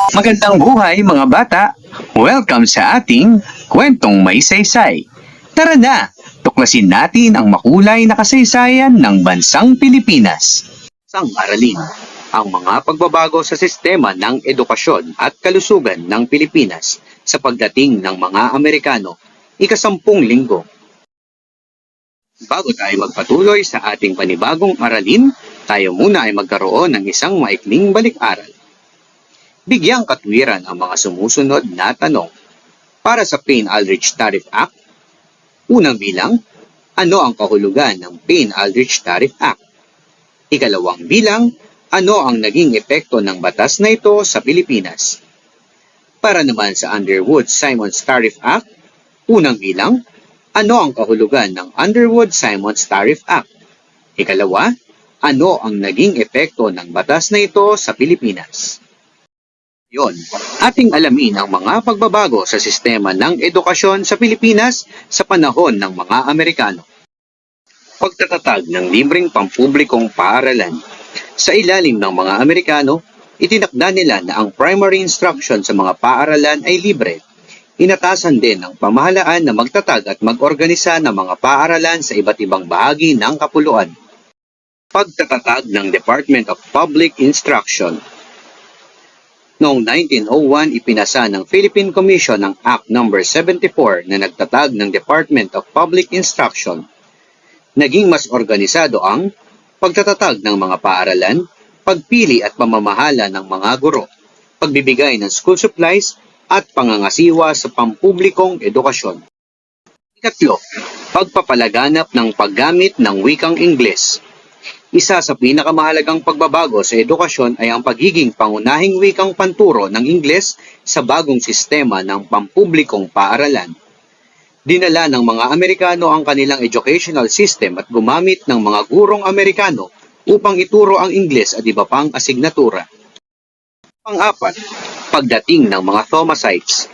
Magandang buhay mga bata! Welcome sa ating Kwentong May Saysay. Tara na, tuklasin natin ang makulay na kasaysayan ng bansang Pilipinas. Sang aralin, ang mga pagbabago sa sistema ng edukasyon at kalusugan ng Pilipinas sa pagdating ng mga Amerikano, ika-10 linggo. Bago tayo magpatuloy sa ating panibagong aralin, tayo muna ay magkaroon ng isang maikling balik-aral. Bigyang katwiran ang mga sumusunod na tanong. Para sa Payne-Aldrich Tariff Act, unang bilang, ano ang kahulugan ng Payne-Aldrich Tariff Act? Ikalawang bilang, ano ang naging epekto ng batas na ito sa Pilipinas? Para naman sa Underwood-Simons Tariff Act, unang bilang, ano ang kahulugan ng Underwood-Simons Tariff Act? Ikalawa, ano ang naging epekto ng batas na ito sa Pilipinas? Yon, ating alamin ang mga pagbabago sa sistema ng edukasyon sa Pilipinas sa panahon ng mga Amerikano. Pagtatatag ng libreng pampublikong paaralan. Sa ilalim ng mga Amerikano, itinakda nila na ang primary instruction sa mga paaralan ay libre. Inatasan din ng pamahalaan na magtatag at mag-organisa ng mga paaralan sa iba't ibang bahagi ng kapuluan. Pagtatatag ng Department of Public Instruction. Noong 1901, ipinasa ng Philippine Commission ang Act No. 74 na nagtatag ng Department of Public Instruction. Naging mas organisado ang pagtatatag ng mga paaralan, pagpili at pamamahala ng mga guro, pagbibigay ng school supplies at pangangasiwa sa pampublikong edukasyon. Ikatlo, pagpapalaganap ng paggamit ng wikang Ingles. Isa sa pinakamahalagang pagbabago sa edukasyon ay ang pagiging pangunahing wikang panturo ng Ingles sa bagong sistema ng pampublikong paaralan. Dinala ng mga Amerikano ang kanilang educational system at gumamit ng mga gurong Amerikano upang ituro ang Ingles at iba pang asignatura. Pang-apat, pagdating ng mga Thomasites.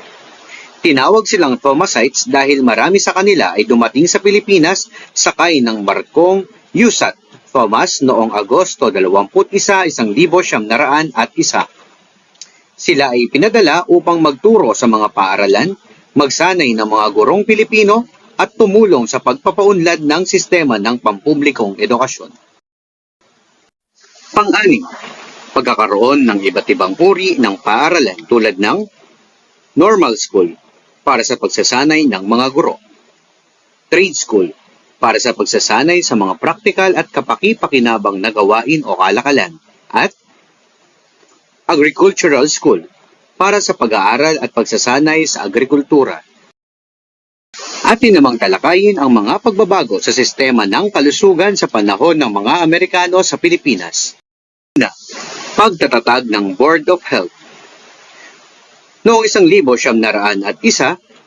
Tinawag silang Thomasites dahil marami sa kanila ay dumating sa Pilipinas sakay ng barkong USAT Thomas noong Agosto 21, 1901. Sila ay pinadala upang magturo sa mga paaralan, magsanay ng mga gurong Pilipino at tumulong sa pagpapaunlad ng sistema ng pampublikong edukasyon. Pang-anim, pagkakaroon ng iba't ibang uri ng paaralan tulad ng normal school para sa pagsasanay ng mga guro, trade school para sa pagsasanay sa mga praktikal at kapaki-pakinabang na gawain o kalakalan, at agricultural school para sa pag-aaral at pagsasanay sa agrikultura. Atin namang talakayin ang mga pagbabago sa sistema ng kalusugan sa panahon ng mga Amerikano sa Pilipinas. Una, pagtatatag ng Board of Health. Noong 1901,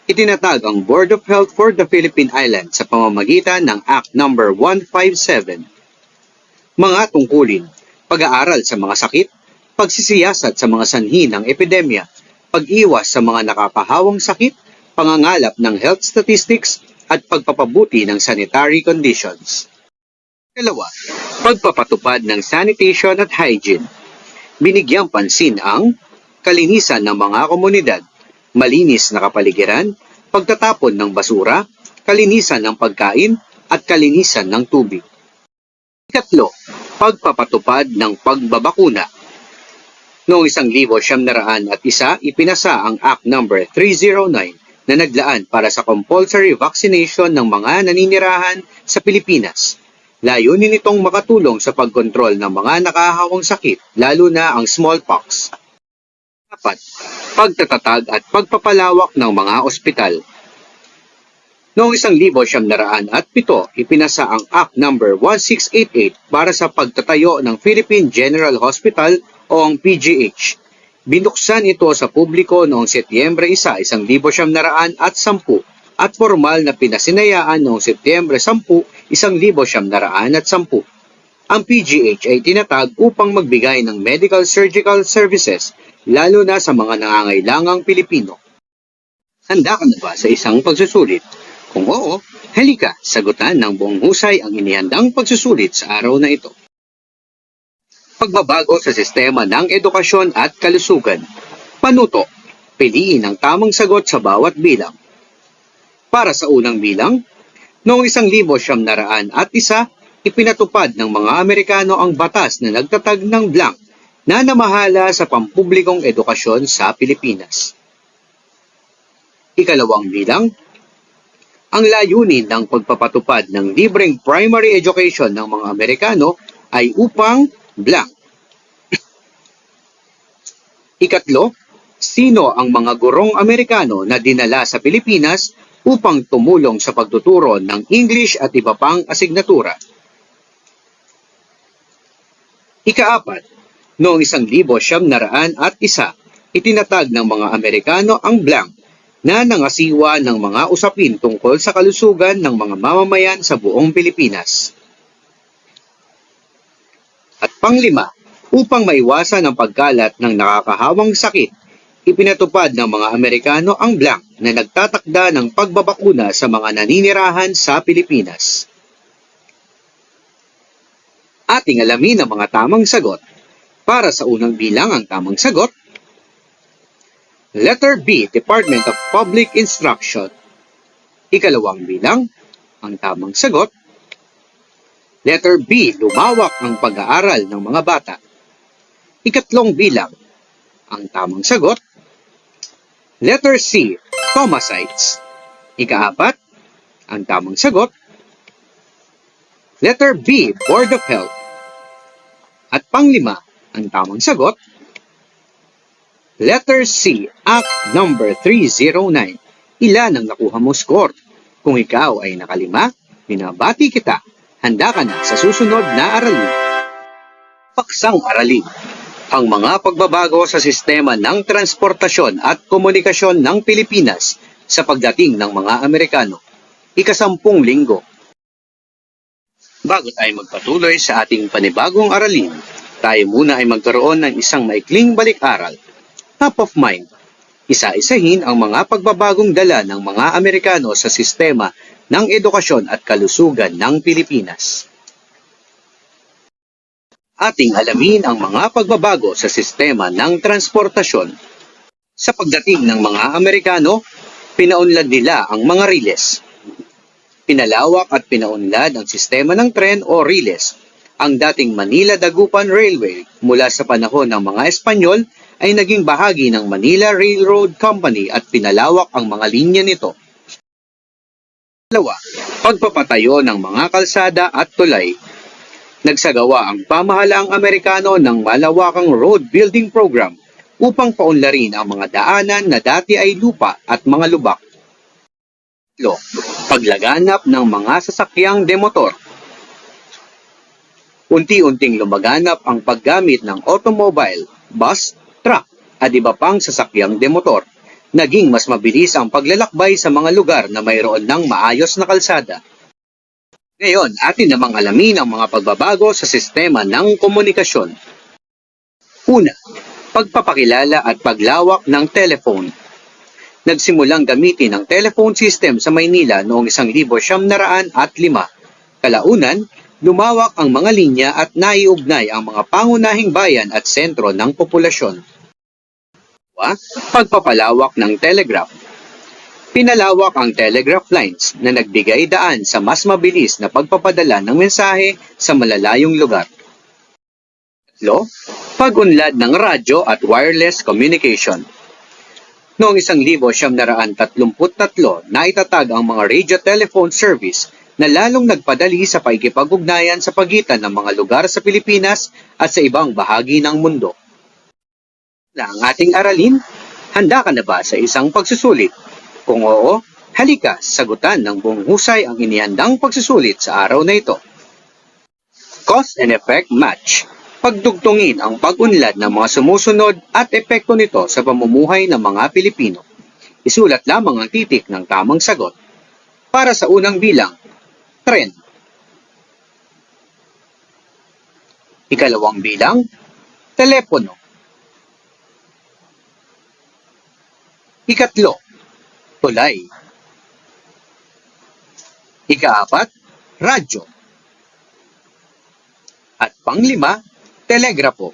itinatag ang Board of Health for the Philippine Islands sa pamamagitan ng Act No. 157. Mga tungkulin, pag-aaral sa mga sakit, pagsisiyasat sa mga sanhi ng epidemya, pag-iwas sa mga nakapahawang sakit, pangangalap ng health statistics, at pagpapabuti ng sanitary conditions. Dalawa, pagpapatupad ng sanitation at hygiene. Binigyang pansin ang kalinisan ng mga komunidad, malinis na kapaligiran, pagtatapon ng basura, kalinisan ng pagkain, at kalinisan ng tubig. Ikatlo, pagpapatupad ng pagbabakuna. Noong 1901, ipinasa ang Act No. 309 na naglaan para sa compulsory vaccination ng mga naninirahan sa Pilipinas. Layunin nitong makatulong sa pagkontrol ng mga nakahawang sakit, lalo na ang smallpox. 4. Pagtatatag at pagpapalawak ng mga ospital. Noong 1907, ipinasa ang Act No. 1688 para sa pagtatayo ng Philippine General Hospital o ang PGH. Binuksan ito sa publiko noong Setyembre 1, 1910 at formal na pinasinayaan noong Setyembre 10, 1910. Ang PGH ay tinatag upang magbigay ng medical surgical services lalo na sa mga nangangailangang Pilipino. Handa ka na ba sa isang pagsusulit? Kung oo, halika, sagutan ng buong husay ang inihandang pagsusulit sa araw na ito. Pagbabago sa sistema ng edukasyon at kalusugan. Panuto. Piliin ang tamang sagot sa bawat bilang. Para sa unang bilang, noong 1901, ipinatupad ng mga Amerikano ang batas na nagtatag ng blank na namahala sa pampublikong edukasyon sa Pilipinas. Ikalawang bilang, ang layunin ng pagpapatupad ng libreng primary education ng mga Amerikano ay upang blank. Ikatlo, sino ang mga gurong Amerikano na dinala sa Pilipinas upang tumulong sa pagtuturo ng English at iba pang asignatura? Ikaapat, noong 1901, itinatag ng mga Amerikano ang blank na nangasiwa ng mga usapin tungkol sa kalusugan ng mga mamamayan sa buong Pilipinas. At panglima, upang maiwasan ang pagkalat ng nakakahawang sakit, ipinatupad ng mga Amerikano ang blank na nagtatakda ng pagbabakuna sa mga naninirahan sa Pilipinas. Ating alamin ang mga tamang sagot. Para sa unang bilang, ang tamang sagot, Letter B, Department of Public Instruction. Ikalawang bilang, ang tamang sagot, Letter B, lumawak ang pag-aaral ng mga bata. Ikatlong bilang, ang tamang sagot, Letter C, Thomasites. Ikaapat, ang tamang sagot, Letter B, Board of Health. At panglima, ang tamang sagot, Letter C, Act No. 309. Ilan ang nakuha mo score? Kung ikaw ay nakalima, binabati kita. Handa ka na sa susunod na aralin. Paksang aralin. Ang mga pagbabago sa sistema ng transportasyon at komunikasyon ng Pilipinas sa pagdating ng mga Amerikano. Ika-10 linggo. Bago tayo magpatuloy sa ating panibagong aralin, tayo muna ay magkaroon ng isang maikling balik-aral. Top of mind. Isa-isahin ang mga pagbabagong dala ng mga Amerikano sa sistema ng edukasyon at kalusugan ng Pilipinas. Ating alamin ang mga pagbabago sa sistema ng transportasyon. Sa pagdating ng mga Amerikano, pinaunlad nila ang mga riles. Pinalawak at pinaunlad ang sistema ng tren o riles. Ang dating Manila-Dagupan Railway mula sa panahon ng mga Espanyol ay naging bahagi ng Manila Railroad Company at pinalawak ang mga linya nito. Dalawa, pagpapatayo ng mga kalsada at tulay. Nagsagawa ang pamahalaang Amerikano ng malawakang road building program upang paunlarin ang mga daanan na dati ay lupa at mga lubak. Paglaganap ng mga sasakyang demotor. Unti-unting lumaganap ang paggamit ng automobile, bus, truck at iba pang sasakyang demotor. Naging mas mabilis ang paglalakbay sa mga lugar na mayroon ng maayos na kalsada. Ngayon, atin namang alamin ang mga pagbabago sa sistema ng komunikasyon. Una, pagpapakilala at paglawak ng telephone. Nagsimulang gamitin ang telephone system sa Maynila noong 1905. Kalaunan, lumawak ang mga linya at naiugnay ang mga pangunahing bayan at sentro ng populasyon. Pagpapalawak ng telegraph. Pinalawak ang telegraph lines na nagbigay daan sa mas mabilis na pagpapadala ng mensahe sa malalayong lugar. Pag-unlad ng radyo at wireless communication. Noong 1933, naitatag ang mga radio telephone service na lalong nagpadali sa pakikipag-ugnayan sa pagitan ng mga lugar sa Pilipinas at sa ibang bahagi ng mundo. Ang ating aralin, handa ka na ba sa isang pagsusulit? Kung oo, halika, sagutan ng buong husay ang inihandang pagsusulit sa araw na ito. Cause and effect match. Pagdugtungin ang pag-unlad ng mga sumusunod at epekto nito sa pamumuhay ng mga Pilipino. Isulat lamang ang titik ng tamang sagot. Para sa unang bilang, tren. Ikalawang bilang, telepono. Ikatlo, tulay. Ikaapat, radyo. At panglima, telegrapo.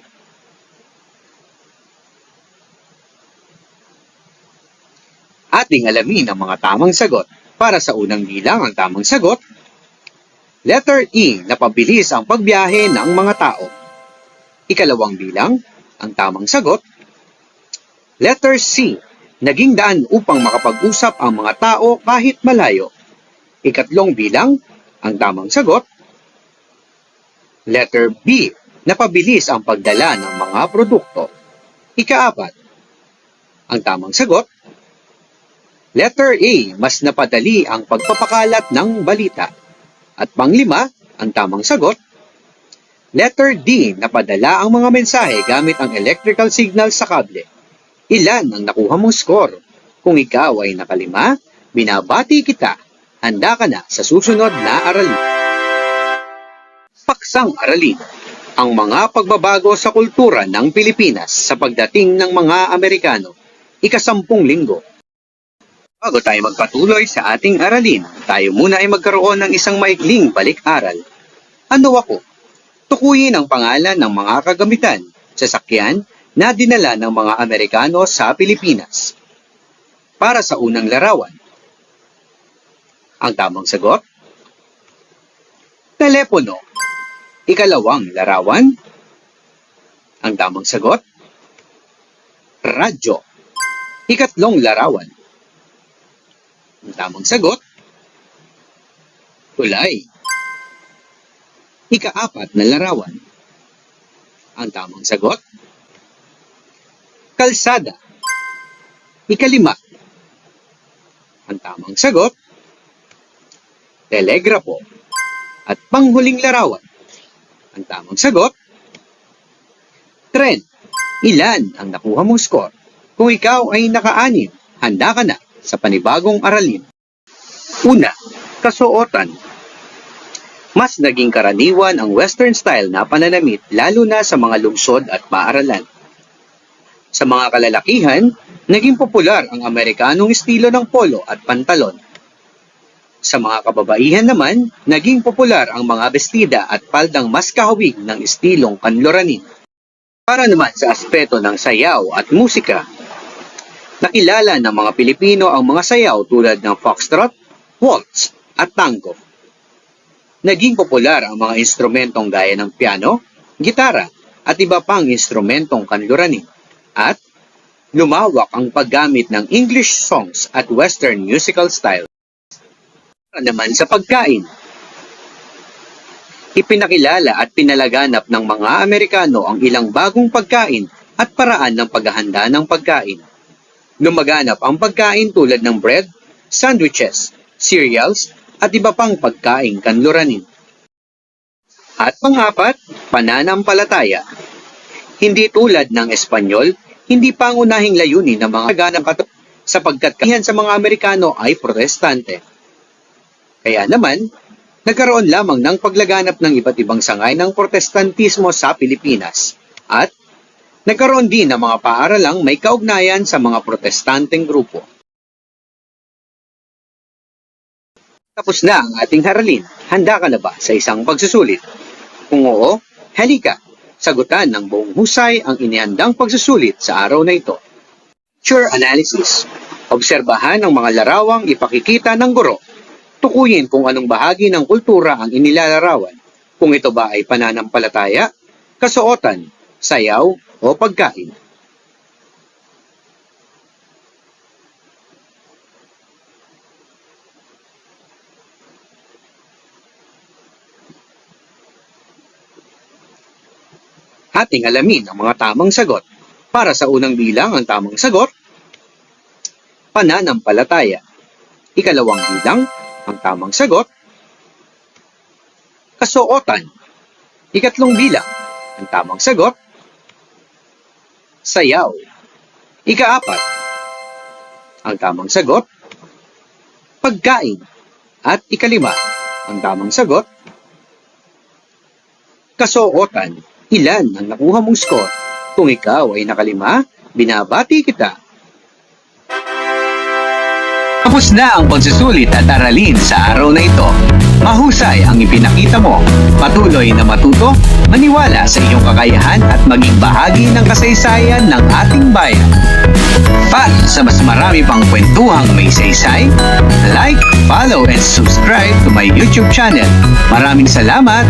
Ating alamin ang mga tamang sagot. Para sa unang bilang, ang tamang sagot, letter E, napabilis ang pagbiyahe ng mga tao. Ikalawang bilang, ang tamang sagot, letter C, naging daan upang makapag-usap ang mga tao kahit malayo. Ikatlong bilang, ang tamang sagot, letter B, napabilis ang pagdala ng mga produkto. Ikaapat, ang tamang sagot, letter A, mas napadali ang pagpapakalat ng balita. At panglima, ang tamang sagot, letter D, napadala ang mga mensahe gamit ang electrical signal sa kable. Ilan ang nakuha mong score? Kung ikaw ay nakalima, binabati kita. Handa ka na sa susunod na aralin. Paksang aralin. Ang mga pagbabago sa kultura ng Pilipinas sa pagdating ng mga Amerikano. Ika-10 linggo. Bago tayo magpatuloy sa ating aralin, tayo muna ay magkaroon ng isang maikling balik-aral. Ano ako? Tukuyin ang pangalan ng mga kagamitan, sasakyan, na dinala ng mga Amerikano sa Pilipinas. Para sa unang larawan. Ang tamang sagot? Telepono. Ikalawang larawan. Ang tamang sagot? Radyo. Ikatlong larawan. Ang tamang sagot? Tulay. Ika-4 na larawan. Ang tamang sagot? Kalsada. Ika-5. Ang tamang sagot? Telegrapo. At panghuling larawan. Ang tamang sagot? Tren. Ilan ang nakuha mong score? Kung ikaw ay naka-6, handa ka na sa panibagong aralin. Una, kasuotan. Mas naging karaniwan ang Western style na pananamit lalo na sa mga lungsod at paaralan. Sa mga kalalakihan, naging popular ang Amerikanong estilo ng polo at pantalon. Sa mga kababaihan naman, naging popular ang mga bestida at paldang mas kahawig ng estilong kanluranin. Para naman sa aspeto ng sayaw at musika, nakilala ng mga Pilipino ang mga sayaw tulad ng foxtrot, waltz, at tango. Naging popular ang mga instrumentong gaya ng piano, gitara, at iba pang instrumentong kanluranin. At lumawak ang paggamit ng English songs at Western musical style. Para naman sa pagkain, ipinakilala at pinalaganap ng mga Amerikano ang ilang bagong pagkain at paraan ng paghahanda ng pagkain. Lumaganap ang pagkain tulad ng bread, sandwiches, cereals, at iba pang pagkaing kanluranin. At pang-4, pananampalataya. Hindi tulad ng Espanyol, hindi pangunahing layunin ng mga ganang sapagkat kanihan sa mga Amerikano ay protestante. Kaya naman, nagkaroon lamang ng paglaganap ng iba't ibang sangay ng protestantismo sa Pilipinas at nagkaroon din ng mga paaralang may kaugnayan sa mga protestanteng grupo. Tapos na ang ating haralin. Handa ka na ba sa isang pagsusulit? Kung oo, halika. Sagutan ng buong husay ang inihandang pagsusulit sa araw na ito. Picture analysis. Obserbahan ang mga larawang ipakikita ng guro. Tukuyin kung anong bahagi ng kultura ang inilalarawan. Kung ito ba ay pananampalataya, kasuotan, sayaw, o pagkain. Ating alamin ang mga tamang sagot. Para sa unang bilang, ang tamang sagot, pananampalataya. Ikalawang bilang, ang tamang sagot, kasuotan. Ikatlong bilang, ang tamang sagot, sayaw. Ika-4, ang tamang sagot, pagkain. At ika-5, ang tamang sagot, kasuotan. Ilan ang nakuha mong score? Kung ikaw ay nakalima, binabati kita. Tapos na ang pagsusulit at aralin sa araw na ito. Mahusay ang ipinakita mo. Patuloy na matuto, maniwala sa iyong kakayahan at maging bahagi ng kasaysayan ng ating bayan. At sa mas marami pang kwentuhang may saysay, like, follow, and subscribe to my YouTube channel. Maraming salamat!